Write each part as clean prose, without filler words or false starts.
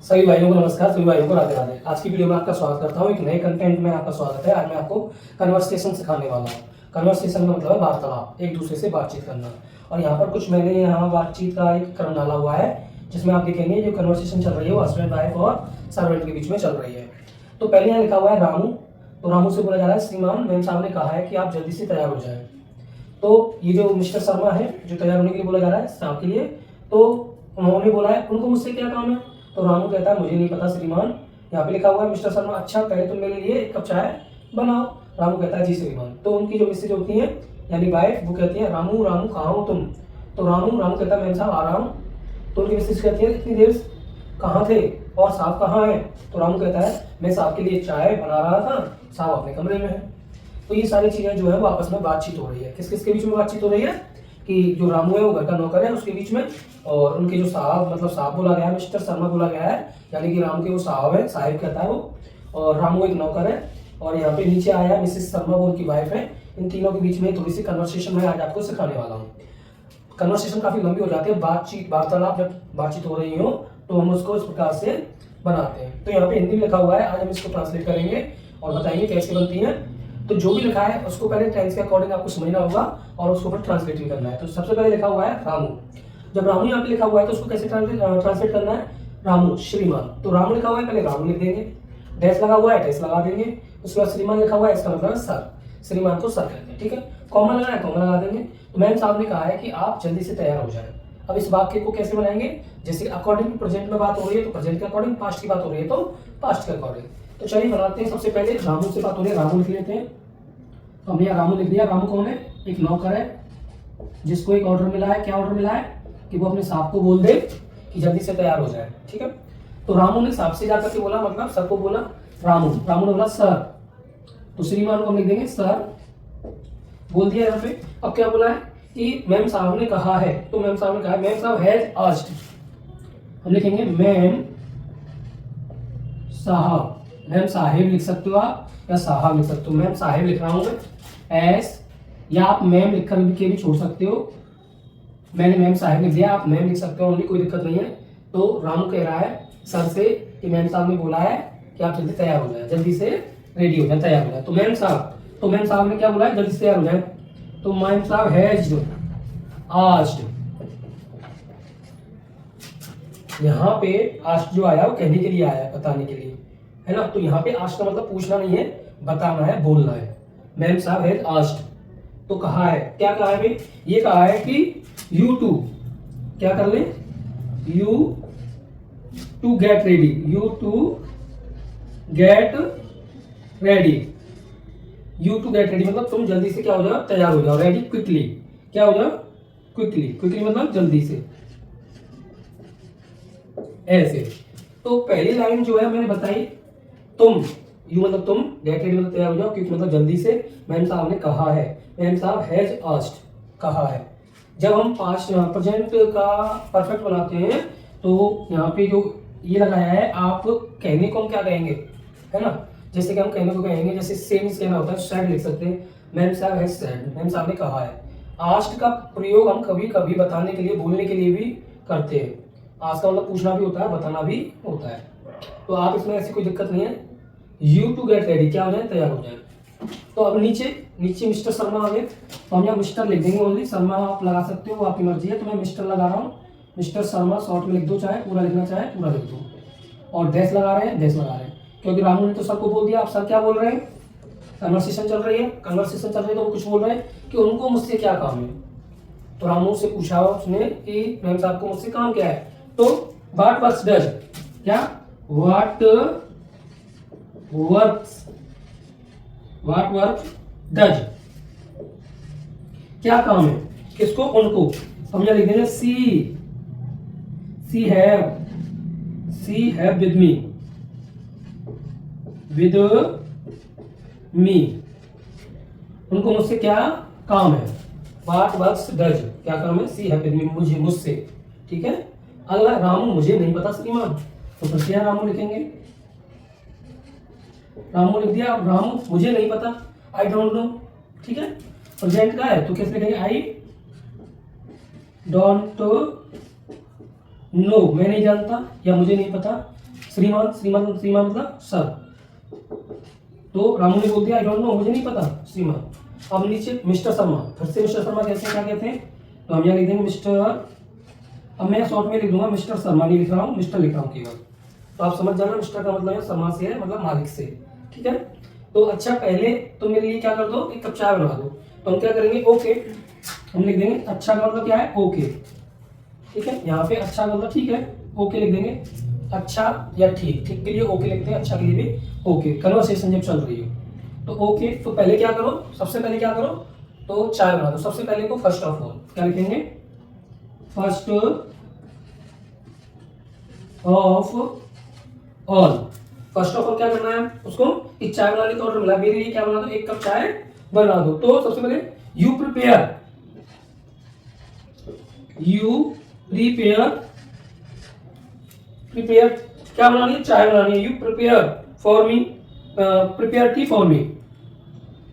सभी भाइयों को नमस्कार, सभी भाइयों को राधे राधे। आज की वीडियो में आपका स्वागत करता हूँ। एक नए कंटेंट में आपका स्वागत है। आज मैं आपको कन्वर्सेशन सिखाने वाला हूँ। कन्वर्सेशन का मतलब है वार्तालाप, एक दूसरे से बातचीत करना। और यहाँ पर कुछ मैंने यहाँ बातचीत का एक क्रम डाला हुआ है, जिसमें आप देखेंगे जो कन्वर्सेशन चल रही है वो हस्बैंड वाइफ और सर्वेंट के बीच में चल रही है। तो पहले यहाँ लिखा हुआ है रामू। तो रामू से बोला जा रहा है, श्रीमान मैम साहब ने कहा है कि आप जल्दी से तैयार हो जाए। तो ये जो मिस्टर शर्मा है, जो तैयार होने के लिए बोला जा रहा है स्टाफ के लिए, तो उन्होंने बोला है उनको मुझसे क्या काम है। तो रामू कहता है मुझे नहीं पता श्रीमान। यहाँ पे लिखा हुआ है मिस्टर शर्मा, अच्छा पहले तुम मेरे लिए एक कप चाय बनाओ। रामू कहता है जी श्रीमान। तो उनकी जो मिसेज होती है यानी वाइफ, वो कहती है रामू रामू कहाँ हो तुम। तो रामू कहता है मैम साहब आ रहा हूँ। तो उनकी मिसेज कहती है इतनी देर कहाँ थे और साहब कहाँ है। तो रामू कहता है मैं साहब के लिए चाय बना रहा था, साहब अपने कमरे में है। तो ये सारी चीजें जो है वो आपस में बातचीत हो रही है। किस किस के बीच में बातचीत हो रही है कि जो रामू है वो घर का नौकर है उसके बीच में, और उनके जो साहब मतलब साहब बोला गया है, मिस्टर शर्मा बोला गया है, यानी कि रामू के वो साहब है, साहिब कहता है वो, और रामू एक नौकर है। और यहाँ पे नीचे आया है मिसेस शर्मा, वो उनकी वाइफ है। इन तीनों के बीच में थोड़ी सी कन्वर्सेशन मैं आज आपको सिखाने वाला हूँ। कन्वर्सेशन काफी लंबी हो जाती है, बातचीत वार्तालाप जब बातचीत हो रही हो तो हम उसको इस प्रकार से बनाते हैं। तो यहाँ पे हिंदी में लिखा हुआ है, आज हम इसको ट्रांसलेट करेंगे और बताएंगे कैसे बनती है। तो जो भी लिखा है उसको पहले टेंस के अकॉर्डिंग आपको समझना होगा और उसको फिर ट्रांसलेट भी करना है। तो सबसे पहले लिखा हुआ है रामू। जब रामू यहाँ पे लिखा हुआ है तो उसको कैसे ट्रांसलेट करना है, रामू श्रीमान। तो रामू लिखा हुआ है, पहले रामू लिख देंगे, डैश लगा हुआ है डैश लगा देंगे, उसके बाद श्रीमान लिखा हुआ है, इसका मतलब है सर, श्रीमान को सर कहते हैं, ठीक है। कॉमा लगा है, कॉमा लगा देंगे। तो मैम साहब ने कहा है कि आप जल्दी से तैयार हो जाए। अब इस वाक्य को कैसे बनाएंगे, जैसे अकॉर्डिंग टू प्रेजेंट में बात हो रही है तो प्रेजेंट के अकॉर्डिंग, पास्ट की बात हो रही है तो पास्ट के अकॉर्डिंग। तो चलिए बनाते हैं। सबसे पहले रामू से बात हो रही है, रामू लिख लेते हैं। तो हमने यहाँ रामू लिख दिया। रामू कौन है, एक नौकर है जिसको एक ऑर्डर मिला है। क्या ऑर्डर मिला है कि वो अपने साहब को बोल दे कि जल्दी से तैयार हो जाए, ठीक है। तो रामू ने साहब से जाकर के बोला, मतलब सर को बोला। रामू ने बोला सर। तो श्रीमान को हम लिख देंगे सर, बोल दिया यहाँ पे। अब क्या बोला है कि मैम साहब ने कहा है। तो मैम साहब ने कहा है, मैम साहब हैज आस्क्ड। हम लिखेंगे मैम साहब, मैम साहेब लिख सकते हो आप या साहब लिख सकते हो। मैम साहेब लिख रहा हूं मैं एस, या आप मैम लिख कर के भी छोड़ सकते हो। मैंने मैम साहेब लिख दिया, आप मैम लिख सकते हो, कोई दिक्कत नहीं है। तो रामू कह रहा है सर से कि मैम साहब ने बोला है कि आप जल्दी तैयार हो जाए, जल्दी से रेडी हो जाए, तैयार हो जाए। तो मैम साहब ने क्या बोला है, जल्दी से तैयार हो जाए। तो मैम साहब हैज आस्क्ड, यहाँ पे आस्क्ड जो आया वो कहने के लिए आया है, बताने के लिए, है ना। तो यहाँ पे आस्क्ड का मतलब पूछना नहीं है, बताना है, बोलना है। मैम साहब हैज आस्क्ड, तो कहा है, क्या कहा है भाई, ये कहा है कि यू टू क्या कर ले, you to get ready, you to get ready, you to get ready मतलब तुम जल्दी से क्या हो जाओ, तैयार हो जाओ। रेडी क्विकली, क्या हो जाओ, क्विकली, क्विकली मतलब जल्दी से, ऐसे। तो पहली लाइन जो है मैंने बताई, तुम, यू मतलब तुम, गेट रेडी मतलब तैयार हो जाओ, क्विक मतलब जल्दी से। मैम साहब ने कहा है, मैम साहब हैज आस्क्ड, कहा है। जब हम पास्ट प्रेजेंट का परफेक्ट बनाते हैं तो यहाँ पे जो ये लगाया है, आप कहने को हम क्या कहेंगे, है ना। जैसे कि हम कहने को कहेंगे, जैसे सेम कहना होता है, सैड लिख सकते हैं। मैम साहब हैज सैड, मैम साहब ने कहा है। आस्क्ड का प्रयोग हम कभी कभी बताने के लिए, बोलने के लिए भी करते हैं। आस्क्ड का मतलब पूछना भी होता है, बताना भी होता है। तो आप इसमें ऐसी कोई दिक्कत नहीं है। यू टू गेट रेडी, क्या हो जाए, तैयार हो जाए। तो अब नीचे मिस्टर शर्मा आ गए, तो हम यहाँ मिस्टर लिख देंगे ओनली। शर्मा आप लगा सकते हो, आपकी मर्जी है। तो मैं मिस्टर लगा रहा हूँ, मिस्टर शर्मा शॉर्ट में लिख दो, चाहे पूरा लिखना चाहे पूरा लिख दो। और डैश लगा रहे हैं, डैश लगा रहे हैं, क्योंकि रामू ने तो सर को बोल दिया। आप सर क्या बोल रहे हैं, कन्वर्सेशन चल रही है, तो वो कुछ बोल रहे हैं कि उनको मुझसे क्या काम है। तो रामू से पूछा उसने कि मैम साहब को मुझसे काम क्या है। तो व्हाट वर्क्स डज, क्या व्हाट वर्क डज, क्या काम है, किसको, उनको। हम यहाँ लिख देंगे सी हैव विद मी, उनको मुझसे क्या काम है। व्हाट वर्क्स डज, क्या काम है, सी हैव विद मी, मुझसे, ठीक है। अगला रामू मुझे नहीं पता श्रीमान, तो फिर क्या रामू लिखेंगे, रामू लिख दिया। रामू मुझे नहीं पता, आई डोंट नो, ठीक है। प्रेजेंट का है तो कैसे लिखेंगे, आई डोंट नो, मैं नहीं जानता या मुझे नहीं पता। श्रीमान, श्रीमान श्रीमान मतलब सर। तो रामू ने बोल दिया आई डोंट नो, मुझे नहीं पता श्रीमान। अब नीचे मिस्टर शर्मा, फिर से मिस्टर शर्मा कैसे क्या कहते हैं, तो हम यहाँ लिख देंगे मिस्टर, अब मैं शॉर्ट में लिख दूंगा मिस्टर शर्मा, नहीं लिख रहा हूँ मिस्टर लिख रहा हूँ केवल। तो आप समझ जाना मिस्टर का मतलब है शर्मा से है, मतलब मालिक से, ठीक है। तो अच्छा पहले तो मेरे लिए क्या कर दो, एक कप चाय बनवा दो। तो हम क्या करेंगे, ओके, हम लिख देंगे अच्छा का मतलब क्या है, ओके, ठीक है। यहाँ पे अच्छा का मतलब ठीक है, ओके लिख देंगे, अच्छा या ठीक, ठीक के लिए ओके लिखते हैं, अच्छा के लिए भी ओके। कन्वर्सेशन जब चल रही हो तो ओके। तो पहले क्या करो, सबसे पहले क्या करो, तो चाय बना दो। सबसे पहले को फर्स्ट ऑफ ऑल क्या लिखेंगे, first of all. First of all क्या करना है उसको, एक चाय बनाने का ऑर्डर मिला, मेरे लिए क्या बना दो, एक कप चाय बना दो। तो सबसे पहले you prepare, you prepare, prepare क्या बनानी है, चाय बनानी है। You prepare for me, prepare T for me,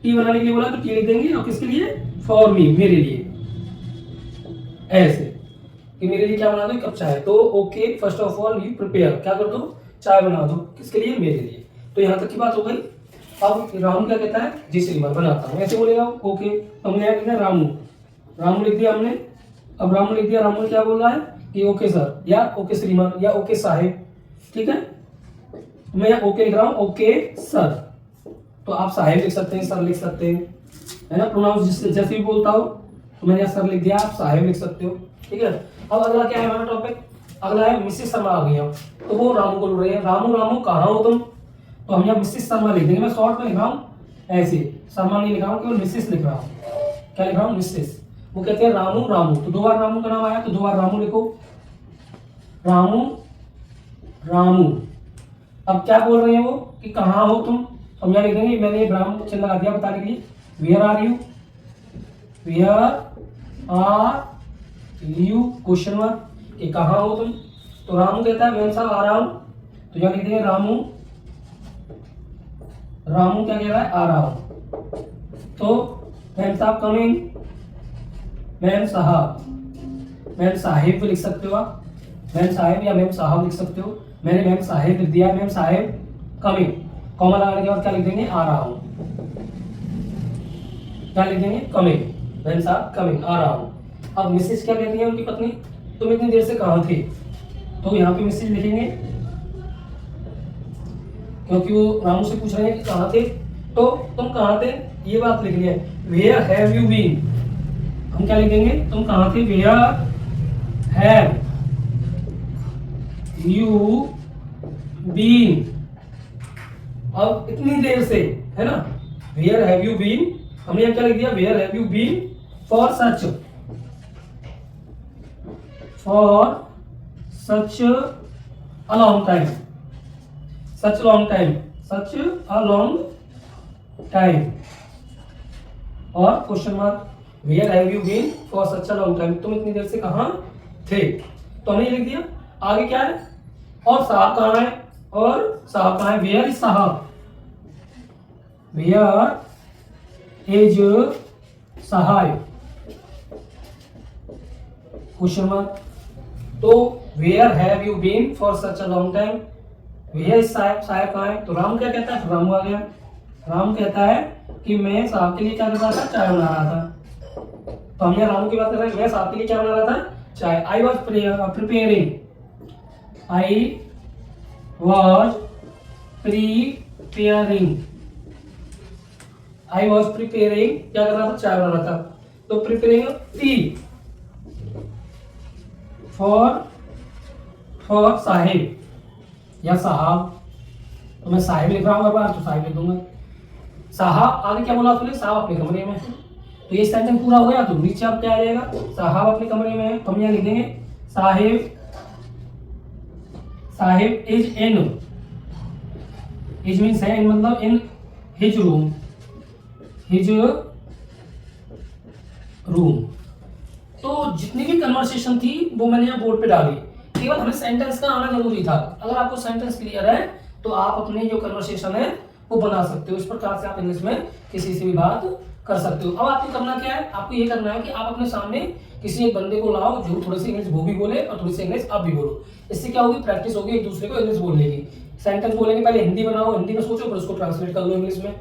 T बनाने के लिए बोला तो टी लिख देंगे, और किसके लिए, फॉर मी, मेरे लिए, ऐसे कि मेरे लिए क्या बना दो, एक कप चाय। तो okay first of all you prepare, क्या कर दो, चाय बना दो, किसके लिए, मेरे लिए। तो यहाँ तक की बात हो गई। अब रामू क्या कहता है, जी श्रीमान बनाता हूँ, ऐसे बोलेगा ओके। हमने यहाँ लिखा रामू, रामू लिख दिया हमने। अब रामू लिख दिया, रामू ने क्या बोल रहा है कि ओके सर, या ओके श्रीमान, या ओके साहेब, ठीक है। मैं यहाँ ओके लिख रहा हूँ, ओके सर। तो आप साहेब लिख सकते हैं, सर लिख सकते हैं, है ना, प्रोनाउंस जैसे भी बोलता हो। तो मैंने यहाँ सर लिख दिया, आप साहेब लिख सकते हो, ठीक है। अब अगला क्या है हमारा टॉपिक, अगला है मिसेस शर्मा आ गई। तो वो रामू को बोल रहे हैं, रामू रामू कहाँ हो तुम। तो हम यहाँ मिसेस शर्मा लिख देंगे, मैं शॉर्ट में लिख रहा हूँ ऐसे, शर्मा नहीं लिख रहा हूँ, केवल मिसेस लिख रहा हूँ। क्या लिख रहा हूँ, मिसेस। वो कहते हैं रामू रामू, तो दो बार रामू का नाम आया तो दो बार रामू लिखो, रामू रामू। अब क्या बोल रहे हैं वो कि कहाँ हो तुम, हम यहाँ लिख देंगे, मैंने ब्राह्मण चिन्ह लगा दिया बताने के लिए, where are you, where are you question mark, कि कहाँ हो तुम। तो रामू कहता है मैम साहब आ रहा हूं। तो यहाँ लिख देंगे रामू, रामू क्या कह रहा है, आ रहा हूं। तो मैम साहब कमिंग, मैम साहब, मैम साहिब लिख सकते हो आप, मैम साहिब या मैम साहब लिख सकते हो। मैंने मैम साहिब लिख दिया, मैम साहिब कमिंग, कॉमा लगाने के बाद क्या लिख देंगे, आ रहा हूं। क्या लिख देंगे, कमिंग, मैम साहब कमिंग, आ रहा हूं। अब मिसेज क्या कहती है उनकी पत्नी, तुम इतनी देर से कहाँ थे। तो यहाँ पे मिसेज लिखेंगे, क्योंकि वो रामू से पूछ रहे हैं कि कहाँ थे, तो तुम कहाँ थे, ये बात लिख लिया है। वेयर हैव यू बीन, हम क्या लिखेंगे, तुम कहाँ थे, वेयर हैव यू बीन। अब इतनी देर से, है ना, वेयर हैव यू बीन, हमने यहाँ क्या लिख दिया, where have you been for such, for such a long time, such long time, such a long time. और question mark, where have you been for such a long time, तुम इतनी देर से कहाँ थे। तो हमने लिख दिया। आगे क्या है, और साहब कहाँ है, और साहब कहाँ है, वेयर इज साहब, वेयर इज साहब, क्वेश्चन मार्क। तो where have you been for such a long time, where is साहब, साहब कहाँ है। तो राम क्या कहता है, रामू आ गया। राम कहता है कि मैं साहब के लिए क्या कर रहा था, चाय बना रहा था। तो हम यहाँ रामू की बात कर रहे हैं, मैं साहब के लिए क्या बना रहा था, चाय। I was preparing, I was preparing, I was preparing, क्या कर रहा था, चाय बना रहा था। तो प्रिपेयरिंग टी फॉर साहिब या साहब, तो मैं साहिब लिख रहा हूँ हर बार, तो साहिब लिख दूंगा। साहब आगे क्या बोला तूने, साहब अपने कमरे में। तो ये सेंटेंस पूरा हो गया। तो नीचे अब क्या आ जाएगा, साहब अपने कमरे में है, तो हम यहाँ लिख देंगे Sahib, Sahib is in, is means है, इन मतलब in his room, his room. तो जितनी भी कन्वर्सेशन थी वो मैंने यहाँ बोर्ड पे डाली, केवल हमें सेंटेंस का आना जरूरी था। अगर आपको सेंटेंस क्लियर है तो आप अपनी जो कन्वर्सेशन है वो बना सकते हो। इस प्रकार से आप इंग्लिश में किसी से भी बात कर सकते हो। अब आपको करना क्या है, आपको ये करना है कि आप अपने सामने किसी एक बंदे को लाओ जो थोड़ी सी इंग्लिश वो भी बोले और थोड़ी सी इंग्लिश आप भी बोलो। इससे क्या होगी, प्रैक्टिस होगी एक दूसरे को इंग्लिश बोलने की। सेंटेंस बोलेंगे पहले हिंदी बनाओ, हिंदी में सोचो फिर उसको ट्रांसलेट कर लो इंग्लिश में।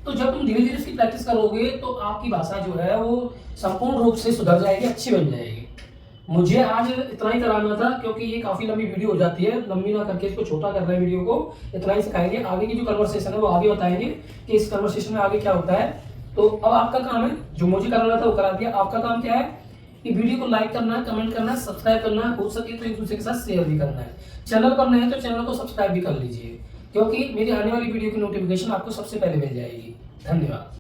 तो जब तुम धीरे धीरे इसकी प्रैक्टिस करोगे तो आपकी भाषा जो है वो संपूर्ण रूप से सुधर जाएगी, अच्छी बन जाएगी। मुझे आज इतना ही कराना था क्योंकि ये काफ़ी लंबी वीडियो हो जाती है, लंबी ना करके इसको छोटा कर रहे हैं वीडियो को, इतना ही सिखाएंगे। आगे की जो कन्वर्सेशन है वो आगे बताएंगे कि इस कन्वर्सेशन में आगे क्या होता है। तो अब आपका काम है, जो मुझे कराना था वो करा दिया, आपका काम क्या है कि वीडियो को लाइक करना है, कमेंट करना है, सब्सक्राइब करना है, हो सके तो एक दूसरे के साथ शेयर भी करना है। चैनल पर नए हैं तो चैनल को सब्सक्राइब भी कर लीजिए, क्योंकि मेरी आने वाली वीडियो की नोटिफिकेशन आपको सबसे पहले मिल जाएगी। धन्यवाद।